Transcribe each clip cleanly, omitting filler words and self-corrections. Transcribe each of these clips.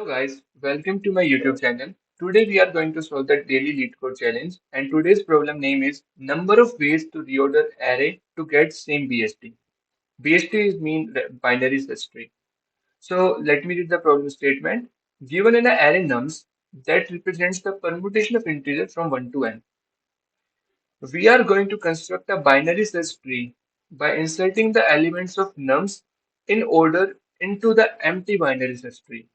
Hello guys, welcome to my YouTube channel. Today we are going to solve the daily lead code challenge and today's problem name is number of ways to reorder array to get same BST. BST is mean binary search tree. So let me read the problem statement. Given an array nums that represents the permutation of integers from 1 to n. We are going to construct a binary search tree by inserting the elements of nums in order into the empty binary search tree.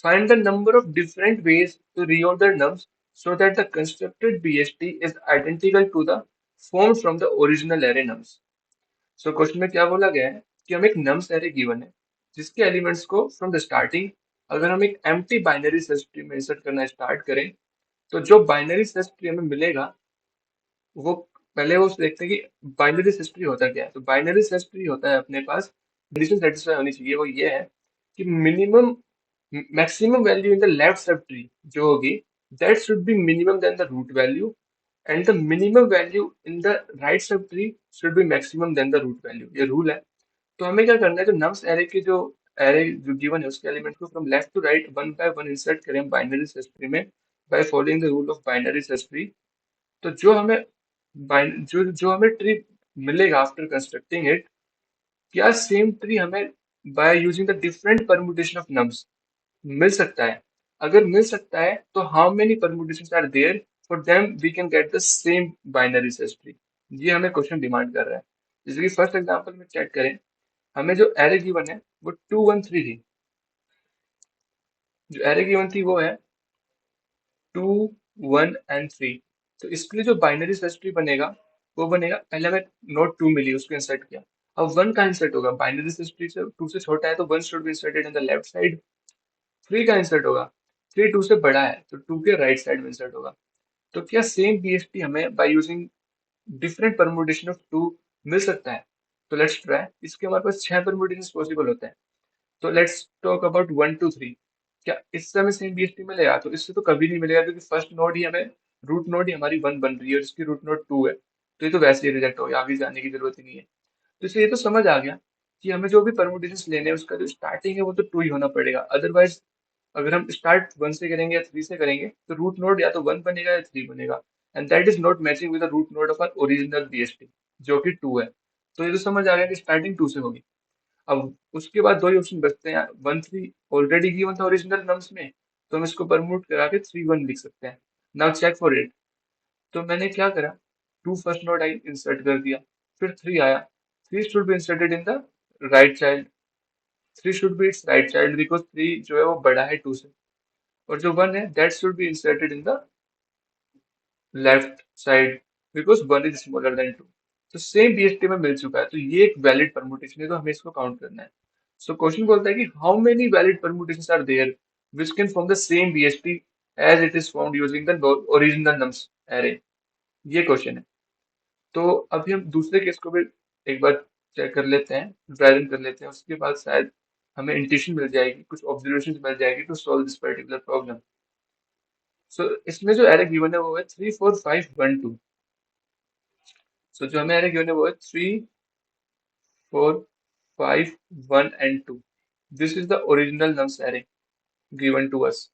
Find the number of different ways to reorder nums so that the constructed BST is identical to the form from the original array nums. So question में क्या बोला गया है कि हम एक nums array given है जिसके एलिमेंट्स को फ्रॉम द स्टार्टिंग अगर हम एक एम्प्टी बाइनरी सर्च ट्री में इंसर्ट करना स्टार्ट करें तो जो बाइनरी सर्च ट्री हमें मिलेगा वो पहले वो देखते हैं कि बाइनरी सर्च ट्री होता क्या है। तो बाइनरी सर्च ट्री होता है अपने पास कंडीशन सेटिस्फाई होनी चाहिए, वो ये है कि minimum maximum value in the left subtree जो होगी that should be minimum than the root value and the minimum value in the right subtree should be maximum than the root value। ये rule है। तो हमें क्या करना है, जो नम्स एरे की जो एरे जो गिवन है उसके एलिमेंट को from left to right one by one insert करें बाइनरी सर्च ट्री में by following the rule of binary search tree. तो जो हमें जो जो हमें ट्री मिलेगा आफ्टर कंस्ट्रक्टिंग इट, क्या सेम ट्री हमें by using the different permutation of nums मिल सकता है। अगर मिल सकता है तो how many permutations are there for them we can get the same binary search tree. ये हमें क्वेश्चन डिमांड कर रहा है। जैसे कि फर्स्ट एग्जांपल में चेक करें, हमें जो एरे गिवन है वो 2 1 3 थी। जो एरे गिवन थी वो है 2 1 and 3। तो इसके लिए जो बाइनरी सर्च ट्री बनेगा वो बनेगा, पहले हमें नोट 2 मिली उसको इंसर्ट किया। अब 1 का इंसर्ट होगा, बाइनरी सर्च ट्री से 2 से छोटा है तो 1 should be inserted in the left side. 3 का इंसर्ट होगा, 3 2 से बड़ा है तो 2 के राइट साइड में इंसर्ट होगा। तो क्या सेम बीएसटी हमें by using different permutation of 2 मिल सकता है? तो लेट्स ट्राई। इसके हमारे पास 6 परमुटेशन पॉसिबल होते हैं। तो लेट्स टॉक अबाउट 1 2 3। क्या इससे हमें सेम बीएसटी मिलेगा? तो इससे तो कभी नहीं मिलेगा क्योंकि फर्स्ट नोड ही हमें रूट नोड ही हमारी 1 बन रही है और इसकी रूट नोड 2 है। तो ये तो वैसे ही रिजेक्ट हो गया, आगे जाने की जरूरत ही नहीं है। तो इससे ये तो समझ आ गया कि हमें जो भी परमुटेशन लेने हैं उसका जो स्टार्टिंग है वो तो 2 ही होना पड़ेगा। अदरवाइज अगर हम स्टार्ट 1 से करेंगे या 3 से करेंगे तो रूट नोड या तो 1 बनेगा या 3 बनेगा and that is not matching with the root node of our original BST जो कि 2 है। तो ये तो समझ आ गया कि स्टार्टिंग 2 से होगी। अब उसके बाद दो ही ऑप्शन बचते हैं। 1 3 ऑलरेडी गिवन था ओरिजिनल नम्स में, तो हम इसको परम्यूट करा के 3 1 लिख सकते हैं। Now check for it. तो मैंने क्या करा, 2 फर्स्ट नोड आई इंसर्ट कर दिया, फिर 3 आया। 3 should be inserted in the right child. 3 should be it's right child because 3 जो है वो बड़ा है 2 से। और जो 1 है that should be inserted in the left side because 1 is smaller than 2। तो सेम बीएसटी में मिल चुका है, तो ये एक वैलिड परमुटेशन है, तो हमें इसको काउंट करना है। सो क्वेश्चन बोलता है कि how many valid permutations are there which can form the same BST as it is found using the original nums array. ये क्वेश्चन है। तो अभी हम दूसरे केस को भी एक बार चेक कर लेते हैं, ड्राई रन कर लेते हैं, उसके बाद शायद हमें इंट्यूशन मिल जाएगी, कुछ ऑब्जर्वेशन मिल जाएगी to solve this particular problem. So इसमें जो एरे गिवन है वो है 3 4 5 1 2। सो जो हमें एरे गिवन है वो है 3 4 5 1 and 2। This is the original nums array given to us.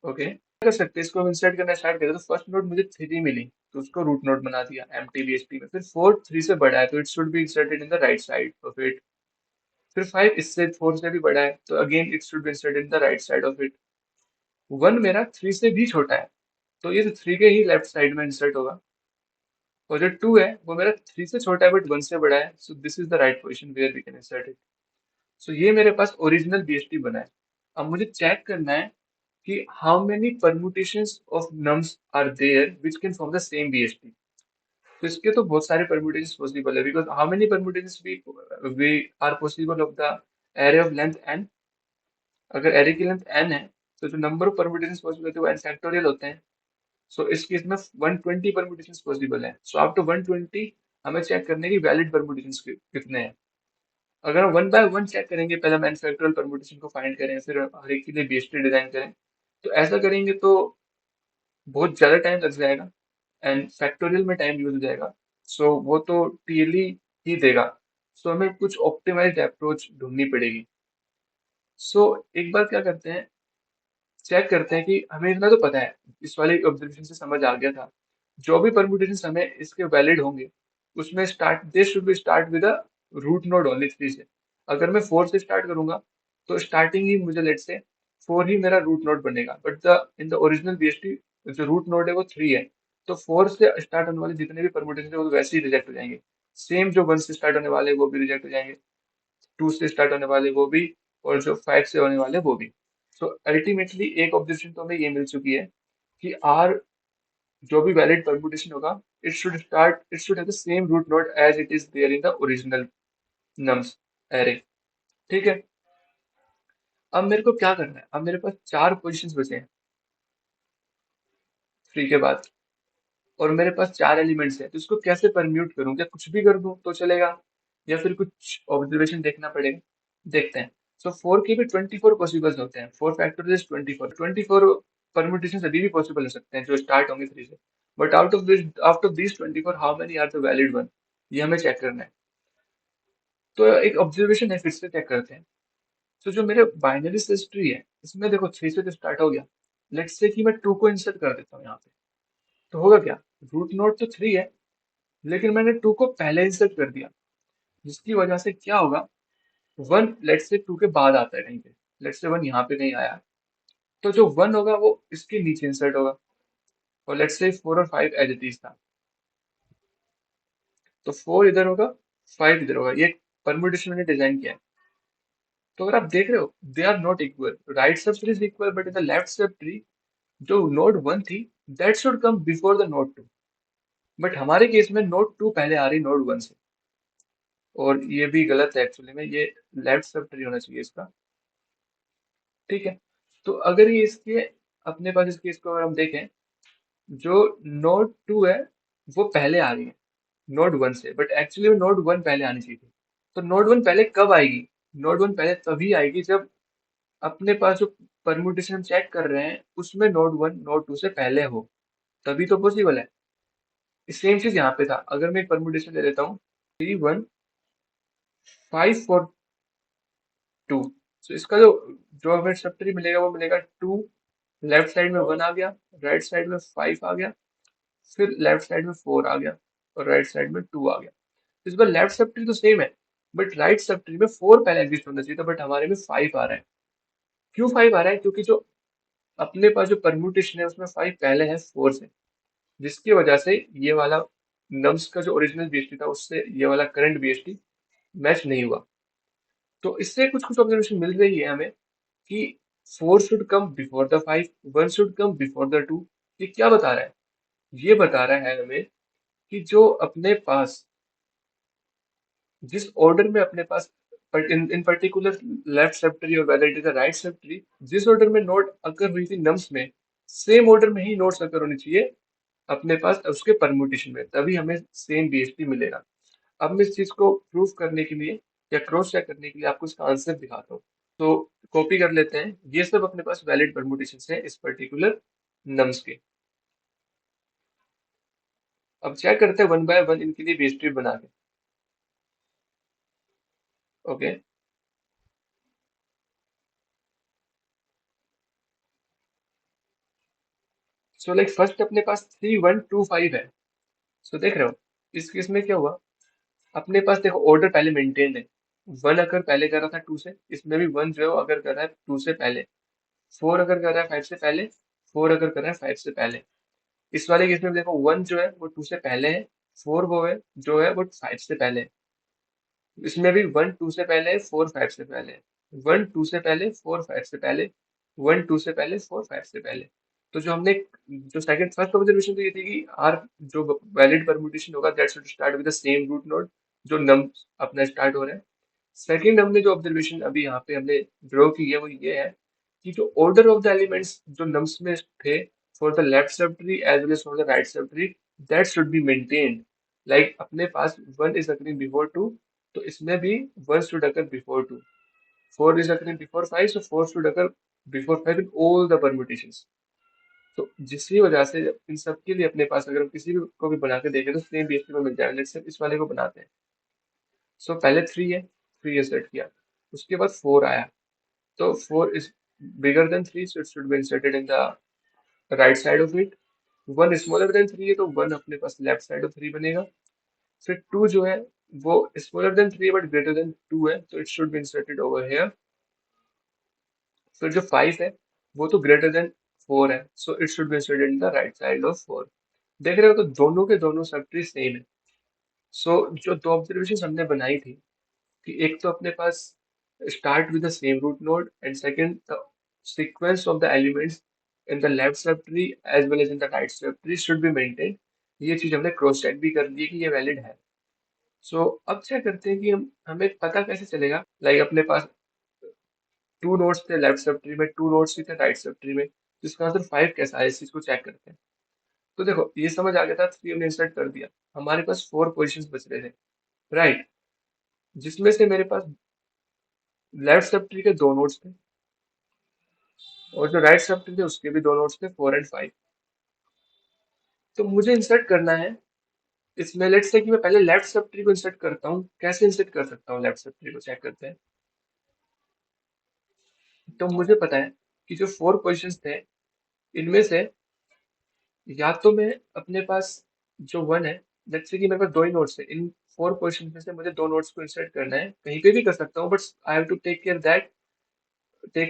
Okay, कर सकते हैं इसको हम इंसर्ट करना स्टार्ट करें। तो फर्स्ट नोड मुझे 3 मिली तो उसको रूट नोड बना दिया एम्प्टी बीएसटी में। फिर 4 3 से बड़ा है तो it should be inserted in the right side of it. फिर 5 इससे 4 से भी बड़ा है तो again it should be inserted in the right side of it. 1 मेरा 3 से भी छोटा है तो ये तो 3 के ही लेफ्ट साइड में इंसर्ट होगा। और जो 2 है वो मेरा 3 से छोटा है बट 1 से बड़ा है, so this is the right position where we can insert it. So ये मेरे पास ओरिजिनल बीएसटी बना है। अब मुझे चेक करना है कि how many permutations of nums are there which can form the same BST. तो इसके तो बहुत सारे परम्यूटेशंस पॉसिबल है because how many permutations we are possible of the array of length n। अगर एरे की लेंथ n है तो जो नंबर ऑफ परम्यूटेशंस पॉसिबल होते हैं वो n फैक्टोरियल होते हैं। सो इस केस में 120 परम्यूटेशंस पॉसिबल है। सो आफ्टर 120 हमें चेक करने की वैलिड परम्यूटेशंस कितने हैं। अगर हम वन बाय वन चेक करेंगे, पहले हम फैक्टोरियल परम्यूटेशन को फाइंड करें फिर हर एक के लिए बीएसटी डिजाइन करें, तो ऐसा करेंगे तो बहुत ज्यादा टाइम लग जाएगा एंड फैक्टोरियल में टाइम यूज हो जाएगा। सो वो तो टीएलई ही देगा। सो हमें कुछ ऑप्टिमाइज्ड अप्रोच ढूंढनी पड़ेगी। सो एक बार क्या करते हैं, चेक करते हैं कि हमें इतना तो पता है, इस वाले ऑब्जर्वेशन से समझ आ गया था, जो भी परम्यूटेशन हमें इसके वैलिड होंगे उसमें start they should be start with a root node only 3 से। अगर मैं 4 से स्टार्ट करूंगा तो स्टार्टिंग ही मुझे लेट से 4 ही मेरा रूट नोड बनेगा, but the in the original BST जो रूट नोड है वो 3 है। तो 4 से स्टार्ट होने वाले जितने भी परम्यूटेशन है वो वैसे ही रिजेक्ट हो जाएंगे। सेम जो 1 से स्टार्ट होने वाले हैं वो भी रिजेक्ट हो जाएंगे, 2 से स्टार्ट होने वाले वो भी, और जो 5 से होने वाले वो भी। सो अल्टीमेटली एक ऑब्जेक्शन तो हमें ये मिल चुकी है कि आर जो भी वैलिड परम्यूटेशन होगा, it should have the same root node as it is there in the original nums array. ठीक है। अब मेरे को क्या करना है, अब मेरे पास 4 पोजीशंस बचे हैं 3 के बाद, और मेरे पास 4 एलिमेंट्स हैं, तो इसको कैसे परम्यूट करूं, क्या कुछ भी कर दूं तो चलेगा या फिर कुछ ऑब्जर्वेशन देखना पड़ेगा। देखते हैं। सो 4 के भी 24 पॉसिबल्स होते हैं, 4 फैक्टोरियल इज 24 परम्यूटेशन अभी भी पॉसिबल हो सकते हैं जो स्टार्ट होंगे 3 से। But out of this 24 how many are the valid one, ये हमें चेक करना है। तो एक ऑब्जर्वेशन है, फिर से चेक करते हैं। तो जो मेरे बाइनरी सर्च ट्री है इसमें देखो 3 से तो स्टार्ट हो गया, लेट्स से कि मैं 2 को इंसर्ट कर देता हूँ यहाँ पे, तो होगा क्या, रूट नोड तो 3 है लेकिन मैंने 2 को पहले इंसर्ट कर दिया, जिसकी वजह से क्या होगा, 1 लेट्स से 2 के बाद आता है कहीं पे, लेट्स से 1 यहाँ पे कहीं आया, तो जो 1 होगा वो इसके नीचे इंसर्ट होगा, और लेट्स से 4 और 5 एज इट इज था, तो 4 इधर होगा, 5 इधर होगा। ये परम्यूटेशन मैंने डिजाइन किया है। तो अगर आप देख रहे हो they are not equal, right sub tree is equal but in the left sub tree जो नोड 1 थी that should come before the node 2, but हमारे केस में नोड 2 पहले आ रही नोड 1 से, और ये भी गलत है एक्चुअली में, ये लेफ्ट सब ट्री होना चाहिए इसका। ठीक है। तो अगर ये इसके अपने पास इस केस को अगर हम देखें, जो नोड 2 है वो पहले आ रही है नोड 1 से, बट एक्चुअली वो नोड 1 पहले आनी चाहिए थी। तो नोड 1 पहले कब आएगी, नोड 1 पहले तभी आएगी जब अपने पास जो परम्यूटेशन चेक कर रहे हैं उसमें नोड 1 नोड 2 से पहले हो, तभी तो पॉसिबल है। सेम चीज यहाँ पे था, अगर मैं एक परम्यूटेशन ले लेता हूँ 3 1 5 4 2, तो इसका जो हमें सब ट्री मिलेगा वो मिलेगा 2, लेफ्ट साइड में 1 आ गया, राइट साइड में 5 आ गया, फिर लेफ्ट साइड में 4 आ गया, और राइट साइड में 2 आ गया। इस बार लेफ्ट सब ट्री तो सेम है, बट राइट सब ट्री में 4 पहले एग्जिस्ट होना चाहिए था, बट हमारे में 5 आ रहा है। क्यों 5 आ रहा है, क्योंकि जो अपने पास जो परम्यूटेशन है उसमें 5 पहले है 4 से, जिसकी वजह से ये वाला नम्स का जो ओरिजिनल बीएसटी था उससे ये वाला करंट बीएसटी मैच नहीं हुआ। तो इससे कुछ कुछ ऑब्जर्वेशन मिल रही है हमें कि 4 should come before the 5, 1 should come before the 2। ये क्या बता रहा है, ये बता रहा है हमें कि जो अपने पास जिस ऑर्डर में अपने पास इन पर्टिकुलर लेफ्ट सब ट्री और वेदर इट इज राइट सब ट्री, जिस ऑर्डर में नोड अकर हुई थी नम्स में, सेम ऑर्डर में ही नोड्स अकर होनी चाहिए अपने पास उसके परम्यूटेशन में, तभी हमें सेम बीएसटी मिलेगा। अब मैं इस चीज को प्रूव करने के लिए या क्रॉस चेक करने के लिए आपको इसका आंसर दिखाता हूँ। तो कॉपी कर लेते हैं, ये सब अपने पास वैलिड परम्यूटेशन है इस पर्टिकुलर नम्स के। अब चेक करते हैं 1 बाय 1 इनके लिए बीएसटी बना के। ओके। सो लाइक फर्स्ट अपने पास 3 1 2 5 है। सो देख रहे हो इस केस में क्या हुआ, अपने पास देखो ऑर्डर पहले मेंटेन है, 1 अगर पहले कर रहा था 2 से, इसमें भी 1 जो है वो अगर कर रहा है 2 से पहले, 4 अगर कर रहा है 5 से पहले, 4 अगर कर रहा है 5 से पहले। इस वाले केस में देखो 1 जो है वो 2 से पहले है, 4 वो है जो है वो 5 से पहले है। इसमें भी 1 2 से पहले है, 4 5 से पहले है, 1 2 से पहले, 4 5 से पहले, 1 2 से पहले, 4 5 से पहले। तो जो हमने जो सेकंड फर्स्ट ऑब्जर्वेशन तो ये थी कि आर जो वैलिड परम्यूटेशन होगा that should start with the same root node जो नम अपना स्टार्ट हो रहा है। सेकंड हमने जो ऑब्जर्वेशन अभी यहाँ पे हमने ड्रॉ की है वो ये है कि जो ऑर्डर ऑफ द एलिमेंट्स जो नम्स में थे for the left sub tree as well as for the right sub tree, that should be maintained. Like अपने पास 1 इज अकरिंग बिफोर 2, तो इसमें भी 1 should occur before 2, 4 is occurring before 5, so 4 should occur before 5 in all the permutations। तो जिसकी वजह से इन सब के लिए अपने पास अगर हम किसी भी को भी बना के देखें तो सेम बीएसटी में मिल जाएगा। लेट्स से इस वाले को बनाते हैं। सो पहले 3 है, 3 ये सेट किया, उसके बाद 4 आया, तो 4 is bigger than 3, so it should be inserted in the right side of it. 1 smaller than 3 है तो 1 अपने पास लेफ्ट साइड ऑफ 3 बनेगा। फिर 2 जो है वो smaller than 3 but greater than 2 है, तो it should be inserted over here. फिर जो 5 है वो तो ग्रेटर देन 4 है, so it should be inserted in the right side of 4। देख रहे हो, तो दोनों के दोनों सब ट्री सेम है। सो जो दो ऑब्जर्वेशन हमने बनाई थी कि एक तो अपने पास start with the same root node, and second the sequence of the elements in the left subtree as well as in the right subtree should be maintained। ये चीज हमने क्रॉस चेक भी कर ली कि ये वैलिड है। सो अब चेक करते हैं कि हम हमें पता कैसे चलेगा, लाइक अपने पास 2 नोड्स थे लेफ्ट सब ट्री में, 2 नोड्स थे राइट सब ट्री में, तो इसका आंसर 5 कैसा है, इस चीज को चेक करते हैं। तो देखो ये समझ आ गया था, 3 हमने इंसर्ट कर दिया, हमारे पास 4 पोजिशन बच रहे थे, राइट, जिसमें से मेरे पास लेफ्ट सब ट्री के 2 नोड्स थे और जो राइट सब ट्री थे उसके भी 2 नोड्स थे, 4 एंड 5। तो मुझे इंसर्ट करना है इसमें, लेट्स से कि मैं पहले लेफ्ट सब ट्री को इंसर्ट करता हूँ। कैसे इंसर्ट कर सकता हूँ लेफ्ट सब ट्री को, चेक करते हैं। तो मुझे पता है कि जो 4 पोजिशन थे इनमें से या तो मैं अपने पास जो 1 है, लेट्स से कि मेरे पास 2 ही नोड्स है, इन 4 पोजिशन में से मुझे 2 नोड्स को इंसर्ट करना है, कहीं पे भी कर सकता हूँ, but I have to take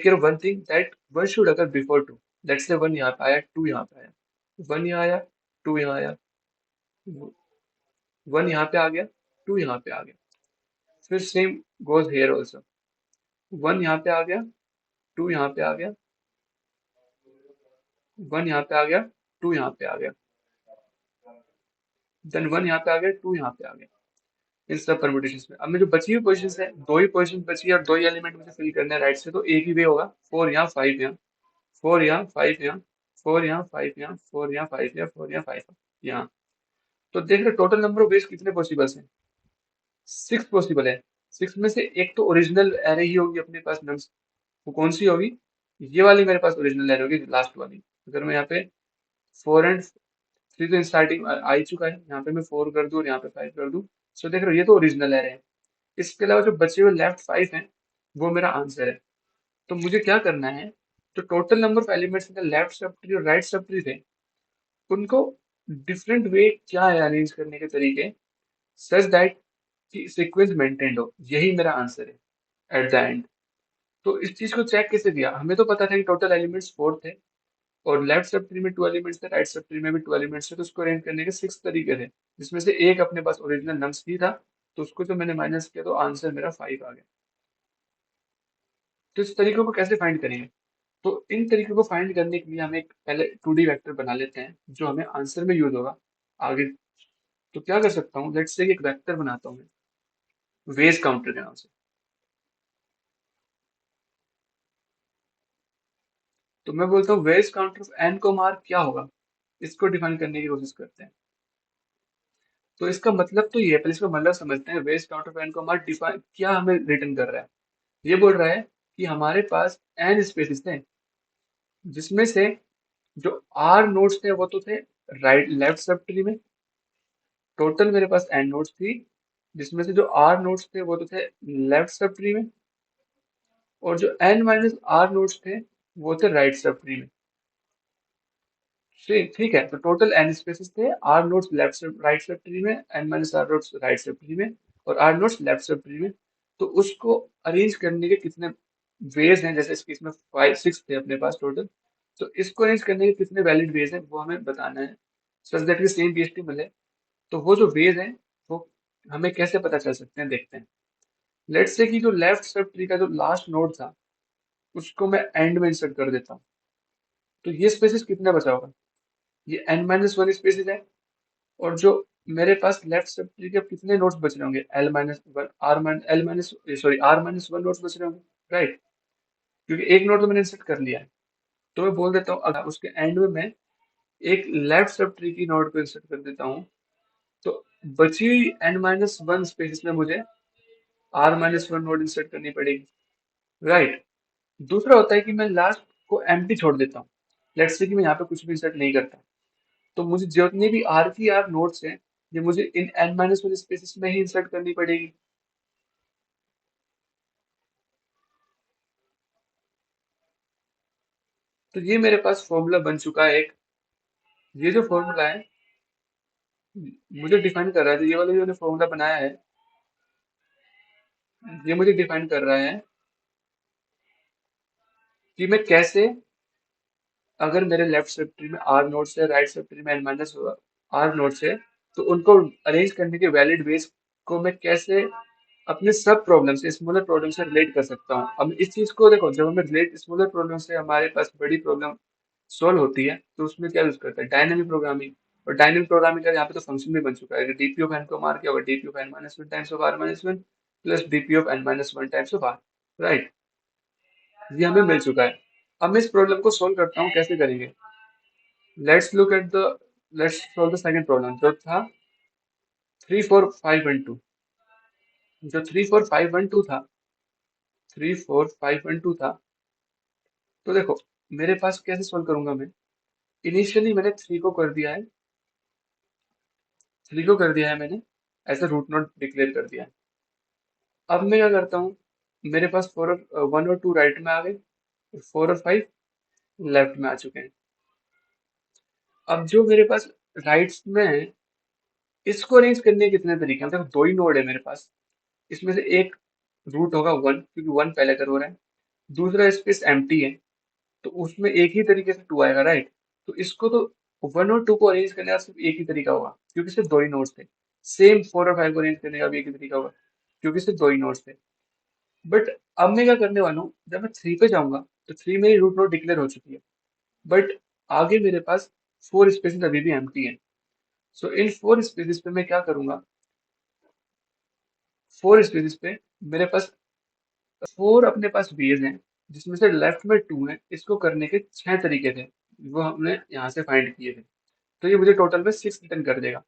care one thing that 1 should occur before 2। Let's say 1 यहाँ पे आया, 2 यहाँ पे आया, 1 यहाँ आया, 2 यहाँ आया, 1 यहाँ पे आ गया, 2 यहाँ पे आ गया। फिर सेम गोज हेयर ऑल्सो, 1 यहाँ पे आ गया, 2 यहाँ पे आ गया, 1 यहाँ पे आ गया, 2 यहाँ पे आ गया, देन 1 यहाँ पे आ गया, 2 यहाँ पे आ गया। इन सब परम्यूटेशंस में अब मैं जो बची हुई पोजीशंस है, 2 ही पोजीशन बची है और 2 ही एलिमेंट मुझे फिल करना है राइट से, तो एक ही वे होगा, 4 यहाँ, 5 यहाँ, 4 यहाँ, 5 यहाँ, 4 यहाँ, 5 यहाँ, 4 यहाँ, 5 यहाँ, 4 यहाँ, 5 यहाँ। तो देख रहे टोटल नंबर ऑफ वेज कितने पॉसिबल हैं, 6 पॉसिबल है। 6 में से एक तो ओरिजिनल एरे ही होगी अपने पास नम्स, वो कौन सी होगी, ये वाली मेरे पास ओरिजिनल एरे होगी, लास्ट वाली। अगर मैं यहाँ पे 4 एंड 3 तो स्टार्टिंग आ ही चुका है, यहाँ पे मैं 4 कर दूं और यहाँ पे 5 कर दूं, सो देख रहे हो ये तो ओरिजिनल एरे है। इसके अलावा जो बचे हुए लेफ्ट 5 हैं वो मेरा आंसर है। तो मुझे क्या करना है, जो total number of elements in the left सब ट्री और राइट सब ट्री थे उनको डिफरेंट वे क्या है अरेंज करने के तरीके, सच दैट कि सीक्वेंस मेंटेन्ड हो, यही मेरा आंसर है एट द एंड। तो इस चीज को चेक कैसे किया, हमें तो पता था कि टोटल एलिमेंट्स 4 थे और लेफ्ट सब ट्री में 2 एलिमेंट्स थे, राइट सब ट्री में भी 2 एलिमेंट्स थे, तो उसको अरेंज करने के 6 तरीके थे, जिसमें से एक अपने पास ओरिजिनल नम्स ही था, तो उसको जो मैंने माइनस किया तो आंसर मेरा 5 आ गया। तो इस तरीकों को कैसे फाइंड करेंगे, तो इन तरीकों को फाइंड करने के लिए हम एक पहले 2D वेक्टर बना लेते हैं जो हमें आंसर में यूज होगा आगे। तो क्या कर सकता हूँ, लेट्स से एक वेक्टर बनाता हूँ वेज काउंटर के नाम से। तो मैं बोलता हूँ वेज काउंटर ऑफ एन को मार क्या होगा, इसको डिफाइन करने की कोशिश करते हैं। तो इसका मतलब तो ये है, पहले इसका मतलब समझते हैं, वेज काउंटर ऑफ एन को मार डिफाइन क्या हमें रिटर्न कर रहा है। ये बोल रहा है कि हमारे पास एन स्पेसिस थे जिसमें से जो आर नोड्स थे वो तो थे राइट लेफ्ट सब ट्री में, टोटल मेरे पास एन नोड्स थी जिसमें से जो आर नोड्स थे वो तो थे लेफ्ट सब ट्री में, और जो एन माइनस आर नोड्स थे वो थे राइट सब ट्री में। ठीक ठीक है, तो टोटल एन स्पेसेस थे, R nodes left sub right सब ट्री में, N minus R nodes right सब ट्री में और आर नोड्स लेफ्ट सब ट्री में। तो उसको अरेंज करने के कितने वेज हैं, जैसे इस केस में 5 6 थे अपने पास टोटल, तो इसको अरेंज करने के कितने वैलिड वेज हैं वो हमें बताना है, सच दैट कि सेम पीएचडी मिले। तो वो जो वेज हैं वो हमें कैसे पता चल सकते हैं, देखते हैं। लेट्स से कि जो लेफ्ट सब ट्री का जो लास्ट नोड था उसको मैं एंड में इंसर्ट कर देता हूँ, तो ये स्पेसिस कितना बचा होगा, ये n माइनस वन स्पेसिस है। और जो मेरे पास लेफ्ट सब ट्री के कितने नोड्स बच रहे होंगे, L minus one R minus L minus sorry R minus one nodes बच रहे होंगे, राइट, क्योंकि एक नोड तो मैंने इंसर्ट कर लिया है। तो मैं बोल देता हूँ अगर उसके एंड में मैं एक लेफ्ट सब ट्री की नोड को इंसर्ट कर देता हूँ, तो बची हुई n माइनस वन स्पेसिस में मुझे R minus one node insert करनी पड़ेगी, राइट। दूसरा होता है कि मैं लास्ट को एम्प्टी छोड़ देता हूँ, लेट्स से कि मैं यहाँ पे कुछ भी इंसर्ट नहीं करता, तो मुझे जितनी भी आर की आर नोड्स हैं ये मुझे इन n माइनस वन स्पेसिस में ही इंसर्ट करनी पड़ेगी। तो ये मेरे पास फॉर्मूला बन चुका है एक। ये जो फॉर्मूला है मुझे डिफाइन कर रहा है, तो ये वाला जो फॉर्मूला बनाया है ये मुझे डिफाइन कर रहा है कि मैं कैसे, अगर मेरे लेफ्ट सब ट्री में आर नोड्स है, राइट सब ट्री में एन माइनस आर नोड्स है, तो उनको अरेंज करने के वैलिड वेज को मैं कैसे अपने सब प्रॉब्लम से, स्मॉलर प्रॉब्लम से रिलेट कर सकता हूँ। अब इस चीज को देखो, जब हमें रिलेट स्मॉलर प्रॉब्लम से हमारे पास बड़ी प्रॉब्लम सॉल्व होती है, तो उसमें क्या यूज करते हैं, डायनेमिक प्रोग्रामिंग। और डायनेमिक प्रोग्रामिंग का यहाँ पे तो फंक्शन भी बन चुका है, डीपी ऑफ एन को मार के होगा DP of N minus one times of R minus one plus DP of N minus one times of R. Right, ये हमें मिल चुका है। अब मैं इस प्रॉब्लम को सोल्व करता हूँ, कैसे करेंगे। Let's look at the let's solve the second problem जो था 3 4 5 1 2। जो 3 4 5 1 2 था, 3 4 5 1 2 था, तो देखो मेरे पास कैसे सोल्व करूंगा मैं। इनिशियली मैंने थ्री को कर दिया है मैंने, ऐसे रूट नोट डिक्लेयर कर दिया है। अब मैं क्या करता हूँ, मेरे पास फोर और वन और टू राइट में आ गए, फोर और फाइव लेफ्ट में आ चुके हैं। अब जो मेरे पास राइट्स में है, इसको अरेंज करने के कितने तरीके हैं। देखो दो ही नोड है मेरे पास, इसमें से एक रूट होगा वन, क्योंकि वन पहले कर हो रहा है। दूसरा स्पेस एम्प्टी है, तो उसमें एक ही तरीके से टू आएगा, राइट। तो इसको तो वन और टू को अरेंज करने का सिर्फ एक ही तरीका होगा, क्योंकि सिर्फ दो ही नोड्स थे। सेम फोर और फाइव को अरेंज करने का भी एक ही तरीका होगा, क्योंकि सिर्फ दो ही नोड्स थे। बट अब मैं क्या करने वाला हूँ, जब मैं थ्री पे जाऊंगा तो थ्री में ही रूट नोड डिक्लेयर हो चुकी है। बट आगे मेरे पास फोर स्पेसेस अभी भी एम्प्टी है। सो इन फोर स्पेसेस पे मैं क्या करूंगा, फोर स्पेसेस पे मेरे पास फोर अपने पास वेज हैं, जिसमें से लेफ्ट में टू है। इसको करने के छह तरीके थे, वो हमने यहाँ से फाइंड किए थे। तो ये मुझे टोटल में सिक्स रिटर्न कर देगा।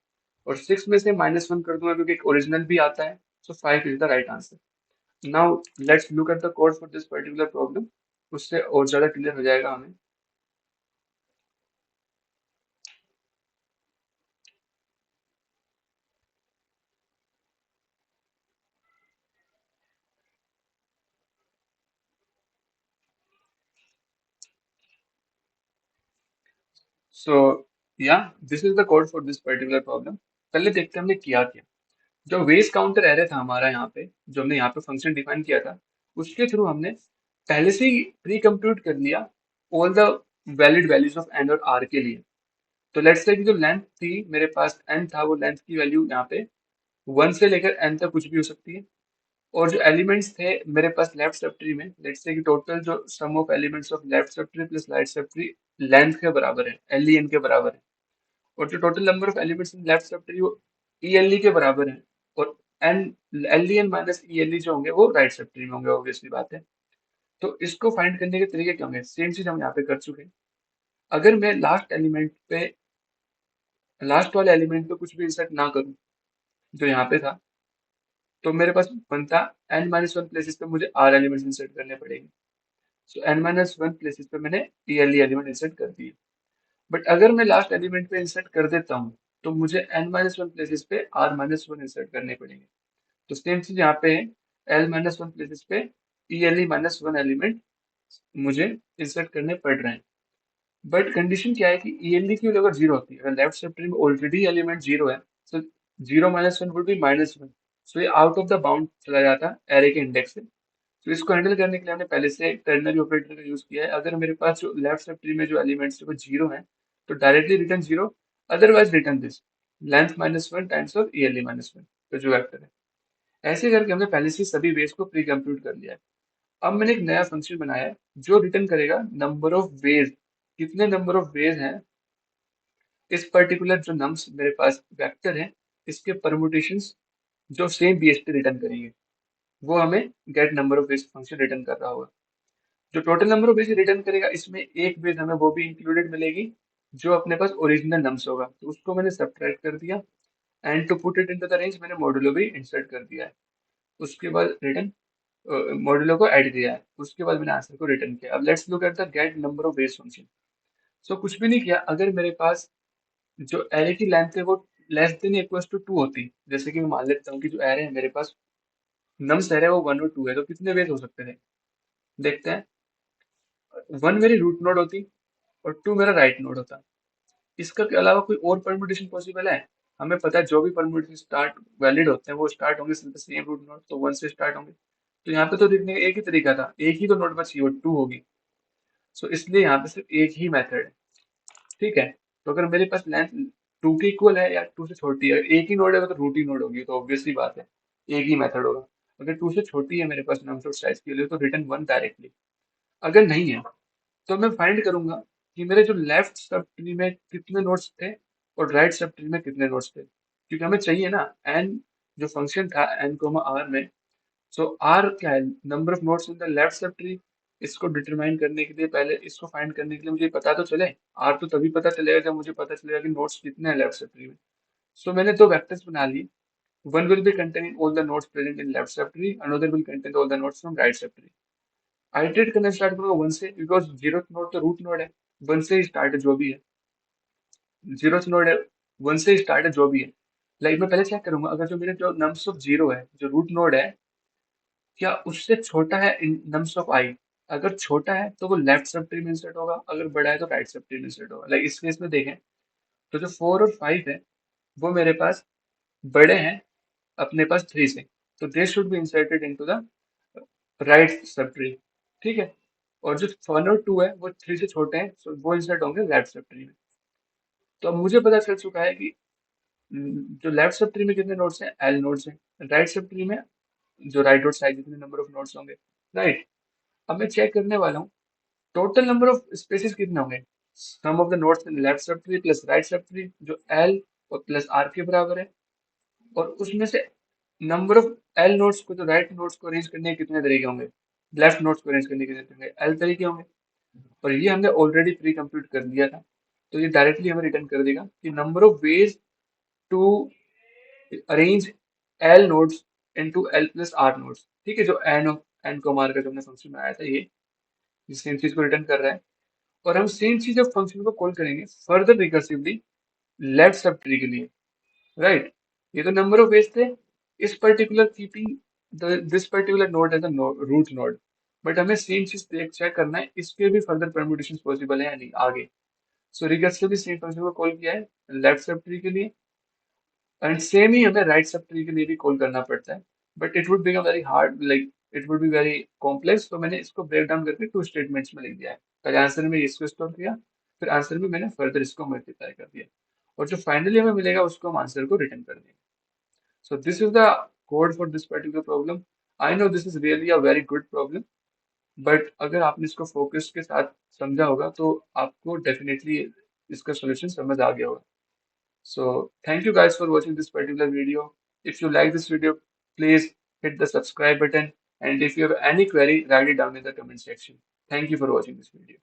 और सिक्स में से माइनस वन कर दूंगा, क्योंकि एक ओरिजिनल भी आता है। So five is the right answer. Now let's look at the code for this particular problem, उससे और ज्यादा क्लियर हो जाएगा हमें। सो या this is the code for this particular problem. पहले देखते हैं हमने किया क्या। जो वेज काउंटर एरे था हमारा यहाँ पे, जो हमने यहाँ पे फंक्शन डिफाइन किया था, उसके थ्रू हमने पहले से ही प्री कंप्यूट कर लिया all the valid values of N और आर के लिए। तो लेट्स से कि जो लेंथ थी मेरे पास एन था, वो लेंथ की वैल्यू यहाँ पे वन से लेकर एन तक कुछ भी हो सकती है। और जो एलिमेंट्स थे मेरे पास लेफ्ट सब ट्री में, लेट्स से कि टोटल जो sum of elements of left सब ट्री प्लस राइट सब ट्री लेंथ के बराबर है, एल ई एन के बराबर है। और जो total number of elements in left sub tree वो ई एल ई के बराबर है। और N L E N minus E L E जो होंगे वो राइट सब ट्री में होंगे, ऑब्वियसली बात है। तो इसको फाइंड करने के तरीके क्या होंगे, सेम चीज हम यहाँ पे कर चुके हैं। अगर मैं लास्ट वाले एलिमेंट पे कुछ भी इंसर्ट ना करूं, जो यहाँ पे था, तो मेरे पास बनता एन माइनस वन प्लेसेस पे मुझे आर एलिमेंट्स इंसर्ट करने पड़ेंगे। सो एन माइनस वन प्लेसेस पे मैंने ई एल ई एलिमेंट इंसर्ट कर दिए। बट अगर मैं लास्ट एलिमेंट पे इंसर्ट कर देता हूँ, तो मुझे एन माइनस वन प्लेसेस पे आर माइनस वन इंसर्ट करने पड़ेंगे। तो सेम चीज यहाँ पे है, एल माइनस वन प्लेसेस पे ई L E minus one element मुझे इंसर्ट करने पड़ रहे हैं। बट कंडीशन क्या है कि ई एल ई की वैल्यू अगर जीरो होती है, अगर लेफ्ट सब ट्री में ऑलरेडी एलिमेंट जीरो है, तो zero minus one would be minus one. So ये आउट ऑफ द बाउंड चला जाता है एरे के इंडेक्स से। तो इसको हैंडल करने के लिए हमने पहले से टर्नरी ऑपरेटर का यूज किया है। अगर मेरे पास जो लेफ्ट सब ट्री में जो एलिमेंट्स है वो जीरो है, तो directly return zero, otherwise return this length minus one times of E L E minus one, तो जो वेक्टर है। ऐसे करके हमने पहले से सभी वेज को प्री कंप्यूट कर लिया है। अब मैंने एक नया फंक्शन बनाया है जो रिटर्न करेगा नंबर ऑफ वेज, कितने नंबर ऑफ वेज हैं इस पर्टिकुलर जो नम्स मेरे पास वेक्टर है, इसके परमुटेशंस जो सेम बीएसटी रिटर्न करेंगे, वो हमें get number of ways function return कर रहा होगा। जो total number of ways return करेगा, इसमें एक वेज हमें वो भी इंक्लूडेड मिलेगी जो अपने पास ओरिजिनल नम्स होगा, तो उसको मैंने सब्ट्रैक्ट कर दिया। And to put it into the range मैंने मॉड्यूलो भी इंसर्ट कर दिया है। उसके बाद रिटर्न मॉड्यूलो को ऐड किया है, उसके बाद मैंने आंसर को रिटर्न किया। अब let's look at the get number of ways function. So कुछ भी नहीं किया, अगर मेरे पास जो एरे की लेंथ है वो less than equal to two होती, जैसे कि मैं मान लेता हूँ कि जो एरे है मेरे पास, नम्स एरे वो वन और टू है, तो कितने वेज हो सकते थे, देखते हैं। वन मेरी रूट नोड होती और टू मेरा राइट नोड होता। इसका के अलावा कोई और परम्यूटेशन पॉसिबल है? हमें पता है जो भी परम्यूटेशन स्टार्ट वैलिड होते हैं वो स्टार्ट होंगे सेम रूट नोड, तो वन से स्टार्ट होंगे। तो यहाँ पे तो देखने का एक ही तरीका था, एक ही तो नोड बची और टू होगी। सो इसलिए यहाँ पे सिर्फ एक ही मेथड है। ठीक है, तो अगर मेरे पास लेंथ टू के इक्वल है या टू से छोटी है, एक ही नोड है तो रूट ही नोड होगी, तो ऑब्वियसली बात है एक ही मेथड होगा। अगर टू से छोटी है मेरे पास नंबर ऑफ साइज के लिए तो रिटर्न वन डायरेक्टली। अगर नहीं है तो मैं फाइंड करूंगा कि मेरे जो लेफ्ट सब ट्री में कितने नोड्स थे और राइट सब ट्री में कितने नोड्स थे, क्योंकि हमें चाहिए ना एन, जो फंक्शन था एन कोमा आर में। सो आर क्या है, number of nodes in the left sub tree. इसको डिटरमाइन करने के लिए, पहले इसको फाइंड करने के लिए मुझे पता तो चले। आर तो तभी पता चलेगा जब मुझे पता चलेगा कि नोड्स कितने हैं लेफ्ट सब ट्री में। सो मैंने दो वेक्टर्स बना लिए, one will be containing all the nodes present in left subtree, another will contain all the nodes from right subtree। Iterate करना स्टार्ट करूंगा वन से, बिकॉज जीरो नोड तो रूट नोड है, वन से ही स्टार्ट है जो भी है। जीरो नोड है, वन से ही स्टार्ट है जो भी है। लाइक मैं पहले चेक करूंगा अगर जो मेरे जो नम्स ऑफ जीरो है, जो रूट नोड है, क्या उससे छोटा है इन नम्स ऑफ आई। अगर छोटा है तो वो लेफ्ट सब ट्री में इंसर्ट होगा, अगर बड़ा है तो राइट सब ट्री में इंसर्ट होगा। लाइक इस केस में देखें तो जो फोर और फाइव है वो मेरे पास बड़े हैं अपने पास थ्री से, तो दे should be inserted into the right sub tree. ठीक है, और जो वन और टू है वो थ्री से छोटे हैं, so वो इंसर्ट होंगे लेफ्ट सब ट्री में। तो अब मुझे पता चल चुका है कि जो लेफ्ट सब ट्री में कितने नोड्स हैं, एल नोड्स हैं। राइट सब ट्री में जो राइट और साइड जितने नंबर ऑफ नोड्स होंगे। राइट, अब मैं चेक करने वाला हूँ टोटल नंबर ऑफ स्पेसेस कितने होंगे। Sum of the nodes in left सब tree plus right sub tree जो एल और प्लस आर के बराबर है, और उसमें से नंबर ऑफ एल नोड्स को, जो राइट नोड्स को अरेंज करने के कितने तरीके होंगे, लेफ्ट नोड्स को अरेंज करने के कितने होंगे, एल तरीके होंगे। और ये हमने ऑलरेडी प्री कंप्यूट कर दिया था, तो ये डायरेक्टली हमें रिटर्न कर देगा कि number of ways to arrange L nodes into L plus R nodes. ठीक है, जो एन को मार कर जो हमने फंक्शन में आया था, ये सेम चीज को रिटर्न कर रहा है। और हम सेम चीज ऑफ फंक्शन को कॉल करेंगे further recursively left sub tree के लिए। राइट, ये तो नंबर ऑफ वेज थे इस particular keeping this particular node as a root node. But हमें सेम चीज देख चेक करना है इसके भी फर्दर परम्यूटेशन पॉसिबल है या नहीं आगे। सो रिकर्सिवली सेम फंक्शन को कॉल किया है लेफ्ट सब ट्री के लिए, एंड सेम ही हमें राइट सब ट्री के लिए भी कॉल करना पड़ता है। But it would become very hard, like it would be very complex, तो मैंने इसको ब्रेक डाउन करके टू स्टेटमेंट्स में लिख दिया है। पहले आंसर में इसको स्टोर किया, फिर आंसर में मैंने फर्दर इसको मल्टीप्लाई कर दिया, और जो फाइनली हमें मिलेगा उसको हम आंसर को रिटर्न कर देंगे। So this is the code for this particular problem. I know this is really a very good problem, but अगर आपने इसको फोकस के साथ समझा होगा तो आपको डेफिनेटली इसका सॉल्यूशन समझ आ गया होगा। So thank you guys for watching this particular video. If you like this video, please hit the subscribe button, and if you have any query, write it down in the comment section. Thank you for watching this video.